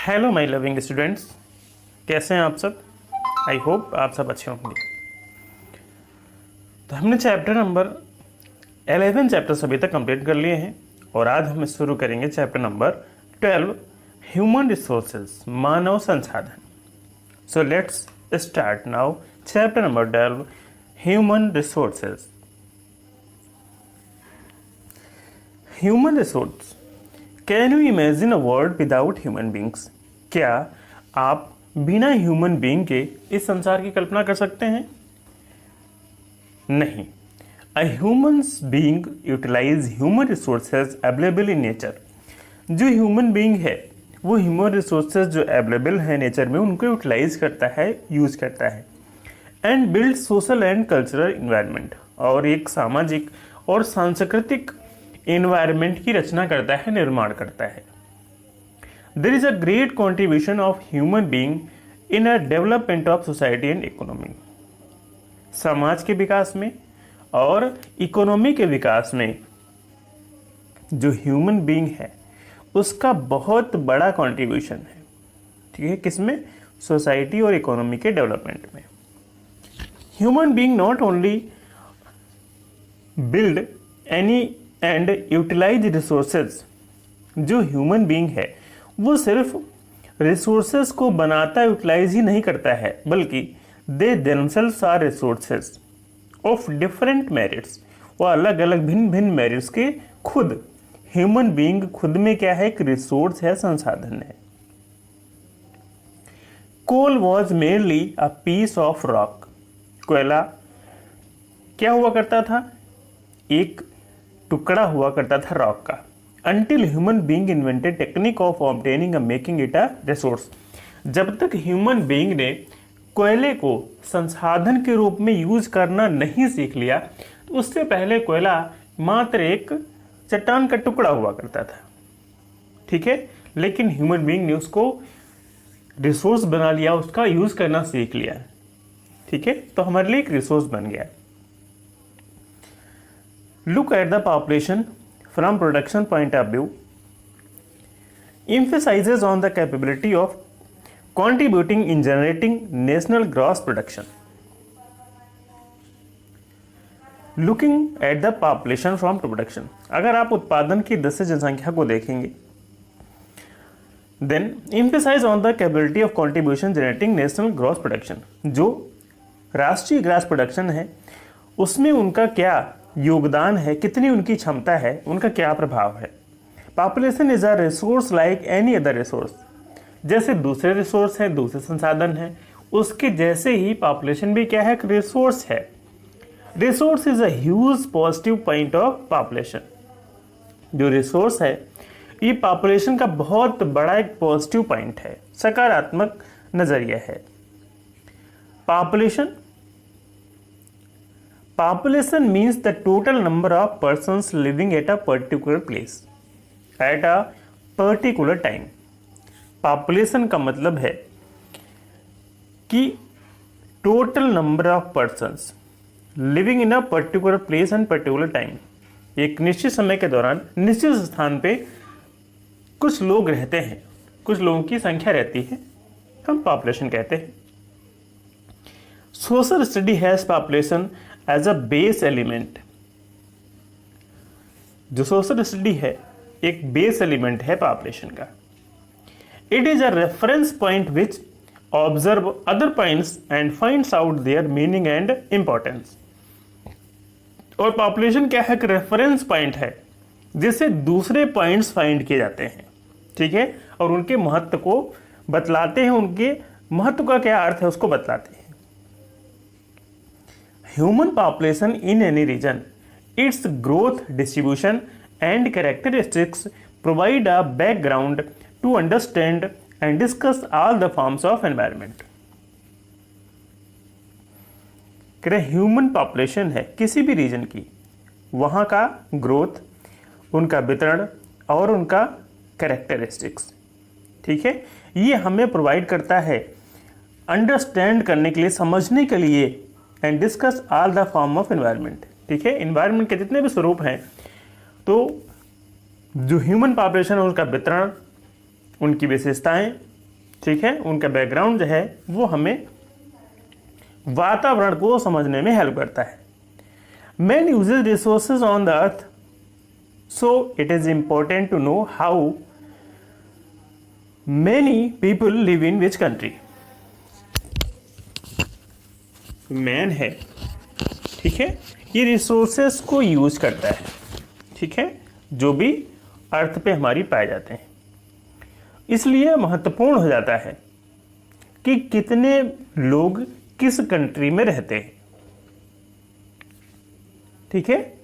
Hello my loving students, कैसे हैं आप सब। आई होप आप सब अच्छे होंगे। तो हमने चैप्टर नंबर 11 चैप्टर्स अभी तक कंप्लीट कर लिए हैं और आज हम शुरू करेंगे चैप्टर नंबर 12 ह्यूमन रिसोर्सेज, मानव संसाधन। So let's start now chapter number 12 human resources. Human resource, can you imagine a world without human beings? क्या आप बिना ह्यूमन बींग के इस संसार की कल्पना कर सकते हैं? नहीं। A humans being utilize human resources available in nature. जो ह्यूमन बींग है वो ह्यूमन रिसोर्सेज जो अवेलेबल है नेचर में उनको यूटिलाइज करता है, यूज करता है। And build social and cultural environment, और एक सामाजिक और सांस्कृतिक एनवायरनमेंट की रचना करता है, निर्माण करता है। There is a great contribution of human being in a development of society and economy. समाज के विकास में और इकोनॉमी के विकास में जो ह्यूमन बीइंग है उसका बहुत बड़ा कॉन्ट्रीब्यूशन है। ठीक है, किसमें? सोसाइटी और इकोनॉमी के डेवलपमेंट में। Human being not only build any and utilize resources. जो ह्यूमन बीइंग है वो सिर्फ रिसोर्सेज को बनाता, यूटिलाइज ही नहीं करता है, बल्कि they themselves are resources of different merits. वो अलग अलग भिन्न भिन्न मेरिट्स के खुद ह्यूमन बीइंग खुद में क्या है? एक रिसोर्स है, संसाधन है। Coal was merely a piece of rock. कोयला क्या हुआ करता था? एक टुकड़ा हुआ करता था रॉक का। Until human being invented technique of obtaining and making it a resource। जब तक ह्यूमन बीइंग ने कोयले को संसाधन के रूप में यूज करना नहीं सीख लिया, तो उससे पहले कोयला मात्र एक चट्टान का टुकड़ा हुआ करता था। ठीक है, लेकिन ह्यूमन बीइंग ने उसको रिसोर्स बना लिया, उसका यूज करना सीख लिया। ठीक है, तो हमारे लिए एक रिसोर्स बन गया। Look at the population from production point of view, emphasizes on the capability of contributing in generating national gross production. Looking at the population from production, अगर आप उत्पादन की दृष्टि से जनसंख्या को देखेंगे, then emphasize on the capability of contribution generating national gross production। जो राष्ट्रीय ग्रास प्रोडक्शन है उसमें उनका क्या योगदान है, कितनी उनकी क्षमता है, उनका क्या प्रभाव है। Population is a resource like any other resource. जैसे दूसरे रिसोर्स है, दूसरे संसाधन है, उसके जैसे ही पॉपुलेशन भी क्या है? रिसोर्स है। Resource is a huge positive point of population. जो रिसोर्स है ये पॉपुलेशन का बहुत बड़ा एक पॉजिटिव पॉइंट है, सकारात्मक नजरिया है। Population means the total number of persons living at a particular place at a particular time। Population का मतलब है कि total number of persons living in a particular place and particular time। एक निश्चित समय के दौरान निश्चित स्थान पे कुछ लोग रहते हैं, कुछ लोगों की संख्या रहती है, हम पॉपुलेशन कहते हैं। Social study has population as a base element. जो सोशल स्टडी है एक बेस एलिमेंट है पॉपुलेशन का। It is a reference point which observe other points and finds out their meaning and importance. और पॉपुलेशन क्या है? एक रेफरेंस पॉइंट है जिससे दूसरे पॉइंट्स फाइंड किए जाते हैं। ठीक है, और उनके महत्व को बतलाते हैं, उनके महत्व का क्या अर्थ है उसको बतलाते हैं। Human population in any region, its growth, distribution and characteristics provide a background to understand and discuss all the forms of environment। Human population है किसी भी रीजन की, वहाँ का ग्रोथ, उनका वितरण और उनका कैरेक्टरिस्टिक्स। ठीक है, ये हमें प्रोवाइड करता है अंडरस्टैंड करने के लिए, समझने के लिए, and discuss all the form of environment. ठीक है, एनवायरनमेंट के जितने भी स्वरूप हैं, तो जो ह्यूमन पॉपुलेशन है उसका वितरण, उनकी विशेषताएं ठीक है, उनका बैकग्राउंड जो है वो हमें वातावरण को समझने में हेल्प करता है। Man uses resources on the earth, so it is important to know how many people live in which country. Man है, ठीक है, ये रिसोर्सेस को यूज करता है, ठीक है, जो भी अर्थ पे हमारी पाए जाते हैं। इसलिए महत्वपूर्ण हो जाता है कि कितने लोग किस कंट्री में रहते हैं, ठीक है।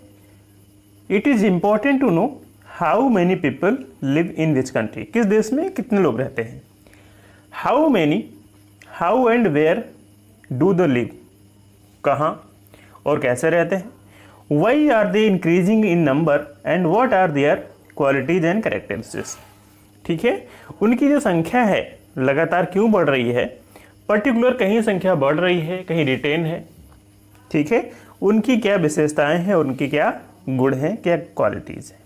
It is important to know how many people live in which country, किस देश में कितने लोग रहते हैं। How many, how and where do the live, कहाँ और कैसे रहते हैं। Why are they increasing in number and what are their qualities and characteristics, ठीक है, उनकी जो संख्या है लगातार क्यों बढ़ रही है, पर्टिकुलर कहीं संख्या बढ़ रही है कहीं रिटेन है, ठीक है, उनकी क्या विशेषताएं हैं, उनकी क्या गुण हैं, क्या क्वालिटीज हैं।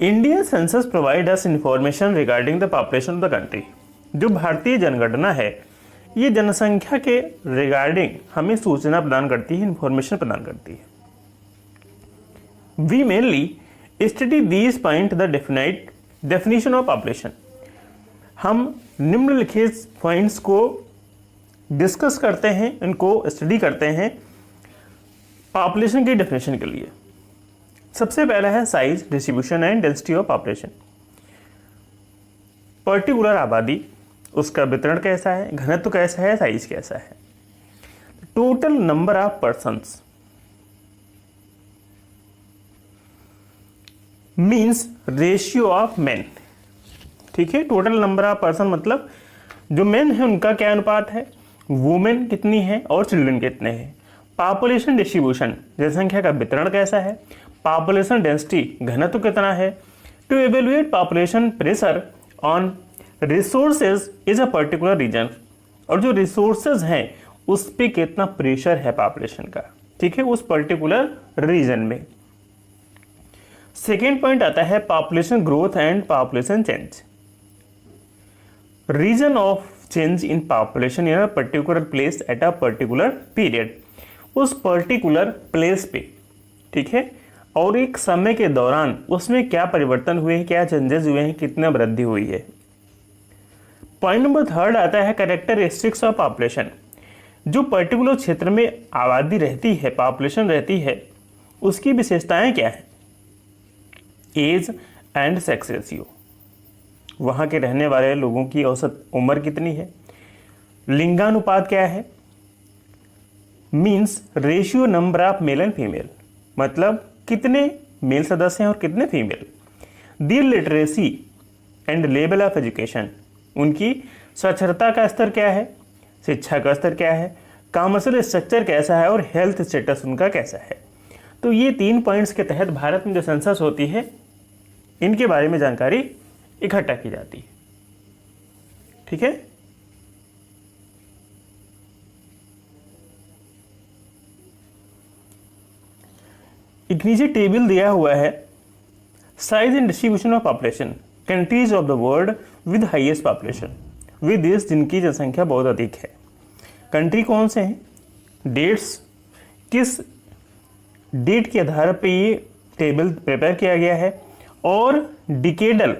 Indian census provide us information regarding the population of the country. जो भारतीय जनगणना है ये जनसंख्या के रिगार्डिंग हमें सूचना प्रदान करती है, इंफॉर्मेशन प्रदान करती है। We mainly study these point the definition of population. हम निम्नलिखित पॉइंट्स को डिस्कस करते हैं, इनको स्टडी करते हैं पॉपुलेशन की डेफिनेशन के लिए। सबसे पहला है size, distribution and density of population. Particular आबादी, उसका वितरण कैसा है, घनत्व कैसा है, साइज कैसा है। Total number of persons means ratio of main, ठीक है। टोटल नंबर ऑफ पर्सन मतलब जो मेन है उनका क्या अनुपात है, वुमेन कितनी है और चिल्ड्रन कितने हैं। पॉपुलेशन डिस्ट्रीब्यूशन, जनसंख्या का वितरण कैसा है। पॉपुलेशन डेंसिटी, घनत्व कितना है। To evaluate population pressure on resources is a particular region, और जो रिसोर्सेज हैं उस पर कितना प्रेशर है पॉपुलेशन का, ठीक है, उस पर्टिकुलर रीजन में। सेकेंड पॉइंट आता है population growth and population change. Region of change in population in a particular place at a particular period, उस पर्टिकुलर प्लेस पे, ठीक है, और एक समय के दौरान उसमें क्या परिवर्तन हुए हैं, क्या चेंजेस हुए हैं, कितना वृद्धि हुई है। पॉइंट नंबर थर्ड आता है कैरेक्टरिस्टिक्स ऑफ पॉपुलेशन। जो पर्टिकुलर क्षेत्र में आबादी रहती है, पॉपुलेशन रहती है, उसकी विशेषताएं क्या है। एज एंड सेक्स रेशियो, वहाँ के रहने वाले लोगों की औसत उम्र कितनी है। लिंगानुपात क्या है, means ratio number of male and female, मतलब कितने मेल सदस्य हैं और कितने female. The literacy and level of education, उनकी साक्षरता का स्तर क्या है, शिक्षा का स्तर क्या है, कमर्शियल स्ट्रक्चर कैसा है और हेल्थ स्टेटस उनका कैसा है। तो ये 3 पॉइंट्स के तहत भारत में जो सेंसस होती है इनके बारे में जानकारी इकट्ठा की जाती है, ठीक है। एक नीचे टेबल दिया हुआ है, size and distribution of population, countries of the world with highest population, वे देश जिनकी जनसंख्या बहुत अधिक है। कंट्री कौन से हैं, डेट्स, किस डेट के आधार पे ये टेबल प्रिपेयर किया गया है, और डिकेडल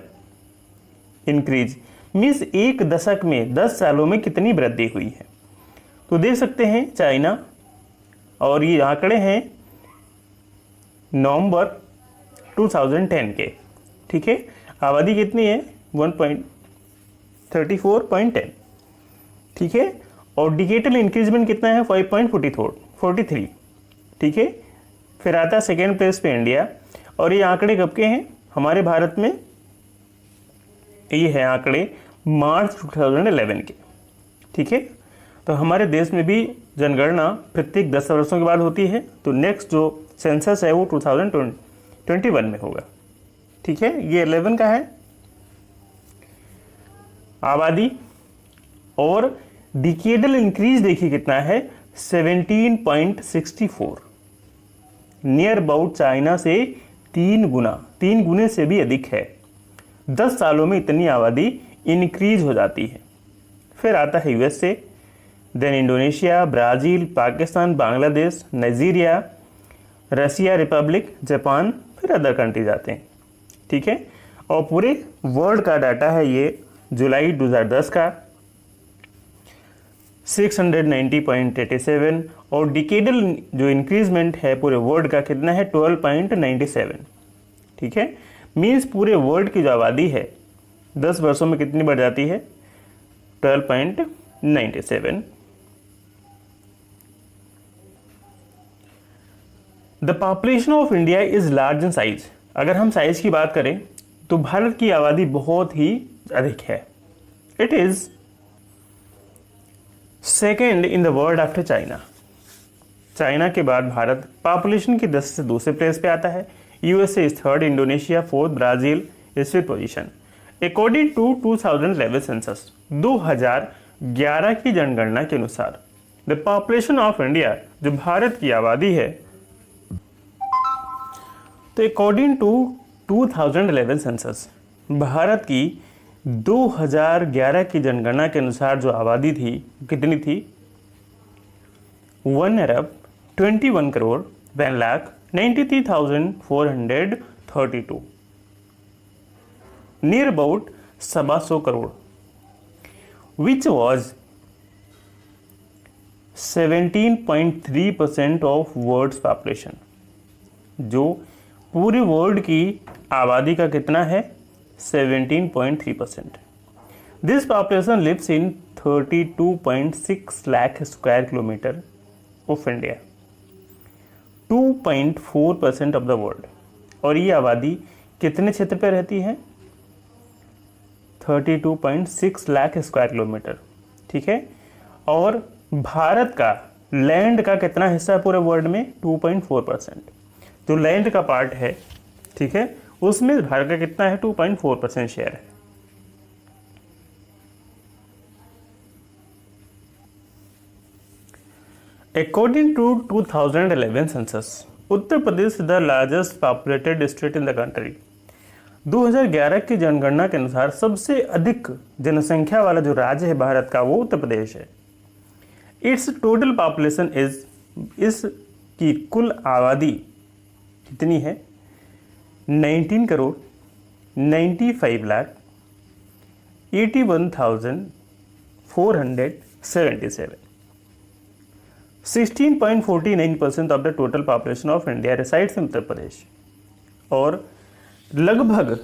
इंक्रीज मीन्स एक दशक में 10 सालों में कितनी वृद्धि हुई है। तो देख सकते हैं चाइना, और ये आंकड़े हैं नवंबर 2010 के, ठीक है। आबादी कितनी है 1.34.10, ठीक है, और डिकेटल इंक्रीजमेंट कितना है 5.43, ठीक है। फिर आता है सेकेंड प्लेस पे इंडिया, और ये आंकड़े कब के हैं हमारे भारत में, ये है आंकड़े मार्च 2011 के, ठीक है। तो हमारे देश में भी जनगणना प्रत्येक 10 वर्षों के बाद होती है, तो नेक्स्ट जो सेंसस है वो 2021 में होगा, ठीक है। ये 11 का है आबादी, और डिकेडल इंक्रीज देखिए कितना है 17.64, नियर अबाउट चाइना से 3 गुने से भी अधिक है। 10 सालों में इतनी आबादी इंक्रीज हो जाती है। फिर आता है USA, then Indonesia, Brazil, Pakistan, Bangladesh, Nigeria, Russia republic, Japan, फिर अदर कंट्रीज आते हैं। ठीक है, और पूरे वर्ल्ड का डाटा है ये जुलाई 2010 का 690.87, और डिकेडल जो इंक्रीजमेंट है पूरे वर्ल्ड का कितना है 12.97। ठीक है, मीन्स पूरे वर्ल्ड की जो आबादी है 10 वर्षों में कितनी बढ़ जाती है 12.97। The population of India is large in size. अगर हम साइज की बात करें तो भारत की आबादी बहुत ही अधिक है। It is second in the world after China. China के बाद भारत पॉपुलेशन की 10 से दूसरे प्लेस पे आता है। USA is third, Indonesia fourth, Brazil is fifth position. According to 2011 census, 2011 की जनगणना के अनुसार द पॉपुलेशन ऑफ इंडिया, जो भारत की आबादी है, तो अकॉर्डिंग टू 2011 सेंसस भारत की 2011 की जनगणना के अनुसार जो आबादी थी कितनी थी 1,21,93,432, near about 125 crore, which was 17.3% of world's population. जो पूरे वर्ल्ड की आबादी का कितना है 17.3%। This population lives in 32.6 lakh square kilometre of India, 2.4% of the world. और ये आबादी कितने क्षेत्र पे रहती है 32.6 लाख स्क्वायर किलोमीटर। ठीक है, और भारत का लैंड का कितना हिस्सा है पूरे वर्ल्ड में 2.4%। जो लैंड का पार्ट है, ठीक है, उसमें भारत का कितना है 2.4% शेयर है। According to 2011 census, Uttar Pradesh the largest populated state in the country. 2011 की जनगणना के अनुसार सबसे अधिक जनसंख्या वाला जो राज्य है भारत का वो उत्तर प्रदेश है। इट्स टोटल पॉपुलेशन इज, इसकी कुल आबादी कितनी है 19 crore 95 lakh 81,477। 16.49% of the total population of India resides in Uttar Pradesh. और लगभग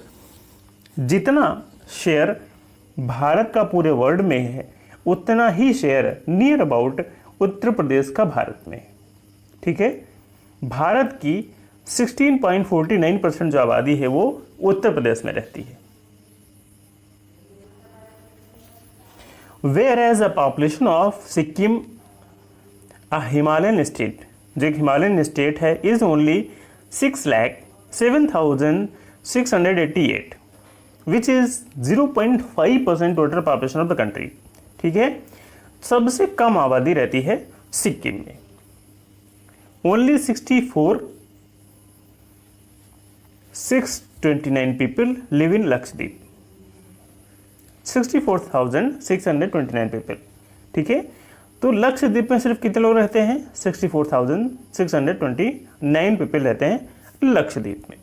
जितना शेयर भारत का पूरे वर्ल्ड में है उतना ही share near about Uttar Pradesh का भारत में है। ठीक है, भारत की 16.49% जो आबादी है वो उत्तर प्रदेश में रहती है। Where as a population of Sikkim, a Himalayan state, जो एक हिमालयन स्टेट है, is only 6,07,688, which is 0.5% total population of the country. ठीक है, सबसे कम आबादी रहती है सिक्किम में, only 64,629 people live in Lakshadweep, 64,629 people. ठीक है, तो लक्षद्वीप में सिर्फ कितने लोग रहते हैं 64,629 पीपल रहते हैं लक्षद्वीप में।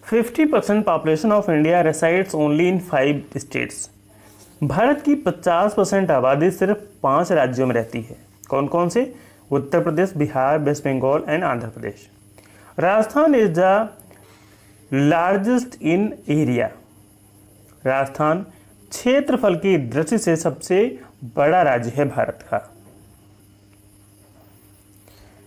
50% population of India resides only in 5 states. Bharat की 50% आबादी सिर्फ 5 राज्यों में रहती है। कौन कौन से? Uttar Pradesh, Bihar, West Bengal and Andhra Pradesh. Rajasthan is the largest in area. Rajasthan क्षेत्रफल की दृष्टि से सबसे बड़ा राज्य है भारत का।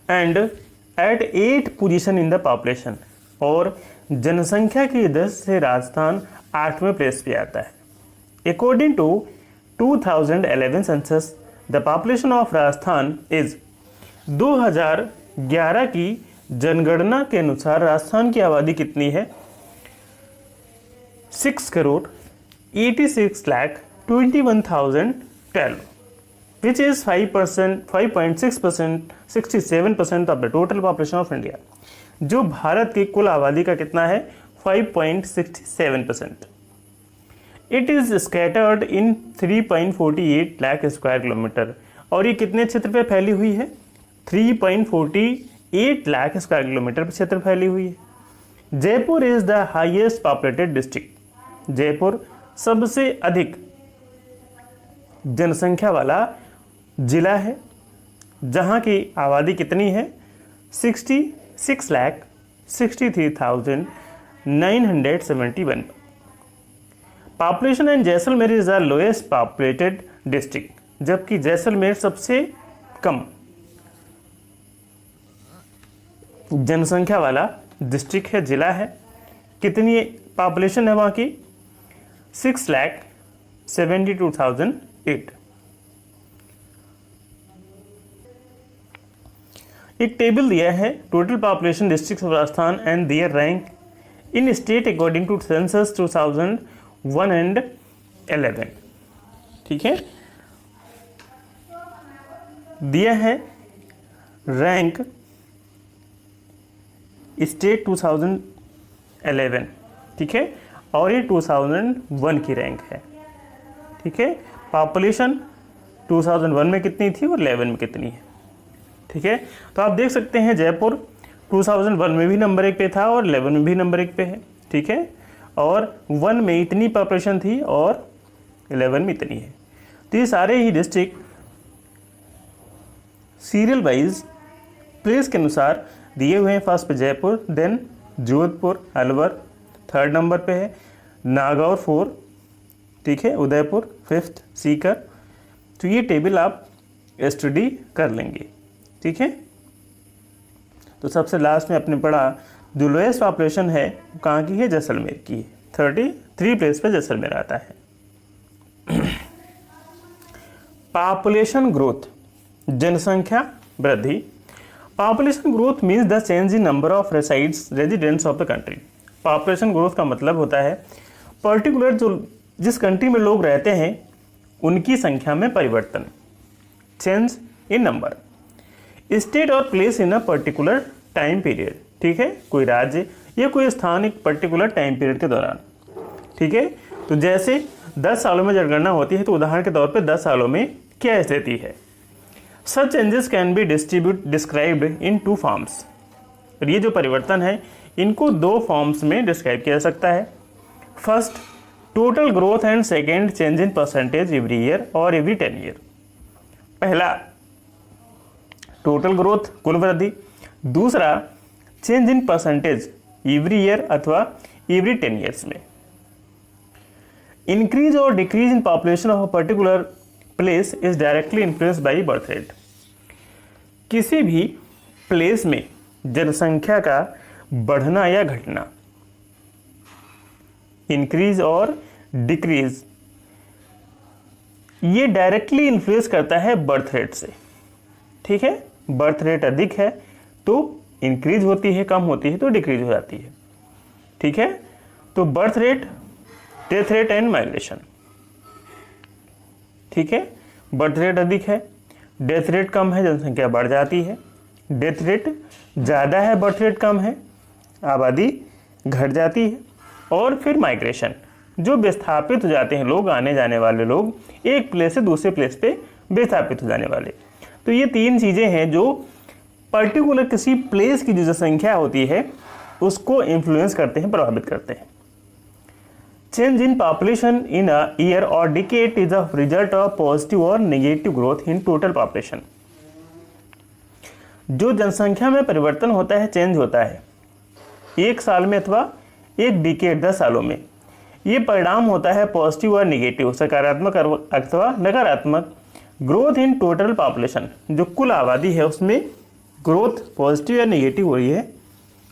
And at 8th position in the population, और जनसंख्या की दृष्टि से राजस्थान 8वें प्लेस पे आता है। According to 2011 census, the population of Rajasthan is, 2011 की जनगणना के अनुसार राजस्थान की आबादी कितनी है 6,86,21,012, which is 5%, 5.6%, 67% of the total population of India. जो भारत की कुल आबादी का कितना है 5.67%। It is scattered in 3.48 lakh square kilometre. और ये कितने क्षेत्र पे फैली हुई है? 3.48 लाख स्क्वायर किलोमीटर पर क्षेत्र फैली हुई है। Jaipur is the highest populated district. Jaipur सबसे अधिक जनसंख्या वाला जिला है, जहाँ की आबादी कितनी है 66,63,971। Population and Jaisalmer is the lowest populated district, जबकि जैसलमेर सबसे कम जनसंख्या वाला डिस्ट्रिक्ट है, जिला है। कितनी पॉपुलेशन है वहाँ की 6,72,008। एक टेबल दिया है total population district of Rajasthan and their rank in state according to census 2001 and 11। ठीक है, दिया है रैंक स्टेट 2011, ठीक है, और ये 2001 की रैंक है। ठीक है, पॉपुलेशन 2001 में कितनी थी और 11 में कितनी है। ठीक है, तो आप देख सकते हैं जयपुर 2001 में भी नंबर 1 पे था और 11 में भी नंबर 1 पे है। ठीक है, और 1 में इतनी पॉपुलेशन थी और 11 में इतनी है। तो ये सारे ही डिस्ट्रिक्ट सीरियल वाइज प्लेस के अनुसार दिए हुए हैं। फर्स्ट पे Jaipur, then Jodhpur, Alwar 3rd number पे है, नागौर 4, ठीक है, उदयपुर 5th, सीकर। तो ये टेबल आप स्टडी कर लेंगे। ठीक है, तो सबसे लास्ट में आपने पढ़ा जो लोएस्ट पॉपुलेशन है वो कहाँ की है, जैसलमेर की है। 33 प्लेस पे जैसलमेर आता है। पॉपुलेशन ग्रोथ, जनसंख्या वृद्धि। Population growth means the change in number of residents of the country. Population growth का मतलब होता है पर्टिकुलर जो जिस कंट्री में लोग रहते हैं उनकी संख्या में परिवर्तन, चेंज इन नंबर। स्टेट और place in a particular time period. ठीक है, कोई राज्य या कोई स्थान एक पर्टिकुलर टाइम पीरियड के दौरान। ठीक है, तो जैसे 10 सालों में जनगणना होती है तो उदाहरण के तौर पे 10 सालों में क्या स्थिति है। Such changes can be described in 2 forms. और ये जो परिवर्तन है इनको 2 फॉर्म्स में डिस्क्राइब किया जा सकता है। First total growth and second change in percentage every year और एवरी 10 ईयर। पहला टोटल ग्रोथ कुल वृद्धि, दूसरा change in percentage every year अथवा एवरी 10 ईयर्स में। इंक्रीज और decrease in population of a particular place is directly influenced by birth rate. किसी भी प्लेस में जनसंख्या का बढ़ना या घटना, इंक्रीज और डिक्रीज, ये डायरेक्टली इन्फ्लुएंस करता है बर्थ रेट से। ठीक है, बर्थ रेट अधिक है तो इंक्रीज होती है, कम होती है तो डिक्रीज हो जाती है। ठीक है, तो birth rate, death rate and migration. ठीक है, बर्थ रेट अधिक है, डेथ रेट कम है, जनसंख्या बढ़ जाती है। डेथ रेट ज़्यादा है, बर्थ रेट कम है, आबादी घट जाती है। और फिर माइग्रेशन, जो विस्थापित हो जाते हैं लोग, आने जाने वाले लोग, एक प्लेस से दूसरे प्लेस पे विस्थापित हो जाने वाले। तो ये 3 चीज़ें हैं जो पर्टिकुलर किसी प्लेस की जो जनसंख्या होती है उसको इन्फ्लुएंस करते हैं, प्रभावित करते हैं। Change in population in a year और decade is a result of positive और negative growth in total population. जो जनसंख्या में परिवर्तन होता है, चेंज होता है एक साल में अथवा एक डिकेड 10 सालों में, ये परिणाम होता है पॉजिटिव और नेगेटिव, सकारात्मक अथवा नकारात्मक। ग्रोथ इन टोटल पॉपुलेशन, जो कुल आबादी है उसमें ग्रोथ पॉजिटिव या नेगेटिव हो रही है,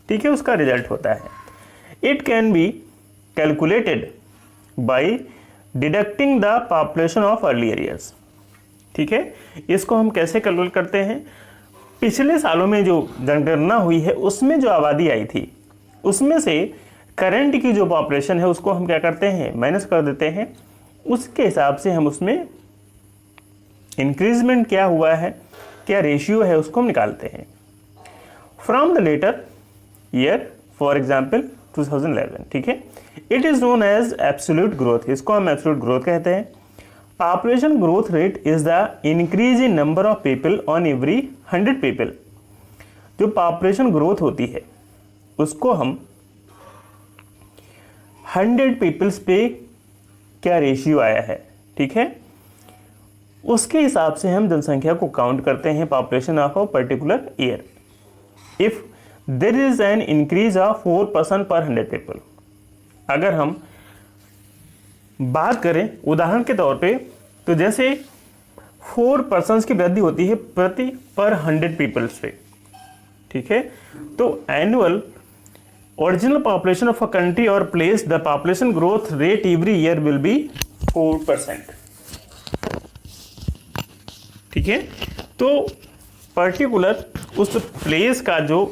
ठीक है, उसका रिजल्ट होता है। It can be calculated by deducting the population of earlier years. ठीक है, इसको हम कैसे कैलकुलेट करते हैं, पिछले सालों में जो जनगणना हुई है उसमें जो आबादी आई थी उसमें से करंट की जो पॉपुलेशन है उसको हम क्या करते हैं, माइनस कर देते हैं। उसके हिसाब से हम उसमें इंक्रीजमेंट क्या हुआ है, क्या रेशियो है, उसको हम निकालते हैं। From the latter year, for example 2011, ठीक है। It is known as absolute growth, इसको हम एब्सोल्यूट ग्रोथ कहते हैं। Population growth rate is the increase in number of people on every 100 people. जो पॉपुलेशन ग्रोथ होती है उसको हम 100 पीपल्स पे क्या रेशियो आया है, ठीक है, उसके हिसाब से हम जनसंख्या को काउंट करते हैं, population of a particular year. If there is an increase of 4% per 100 people, अगर हम बात करें उदाहरण के तौर पे, तो जैसे 4% की वृद्धि होती है प्रति पर 100 पीपल्स पे, ठीक है, तो annual original population of a country और place the population growth rate every year will be 4%, ठीक है। तो पर्टिकुलर उस प्लेस का जो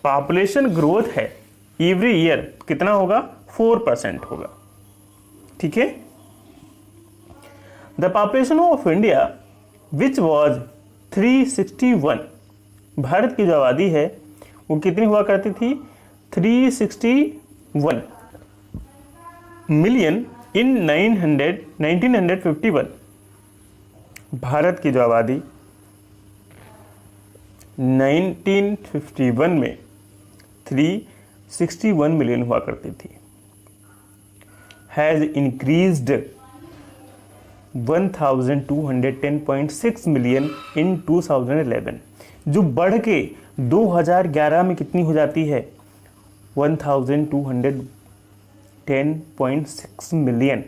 पॉपुलेशन ग्रोथ है एवरी ईयर कितना होगा, 4% होगा, ठीक है। The population of India which was 361, भारत की जो आबादी है वो कितनी हुआ करती थी, 361 मिलियन इन 1951। भारत की जो आबादी 1951 में 361 मिलियन हुआ करती थी, हैज इंक्रीज्ड 1210.6 मिलियन इन 2011, जो बढ़ के 2011 में कितनी हो जाती है, 1210.6 मिलियन।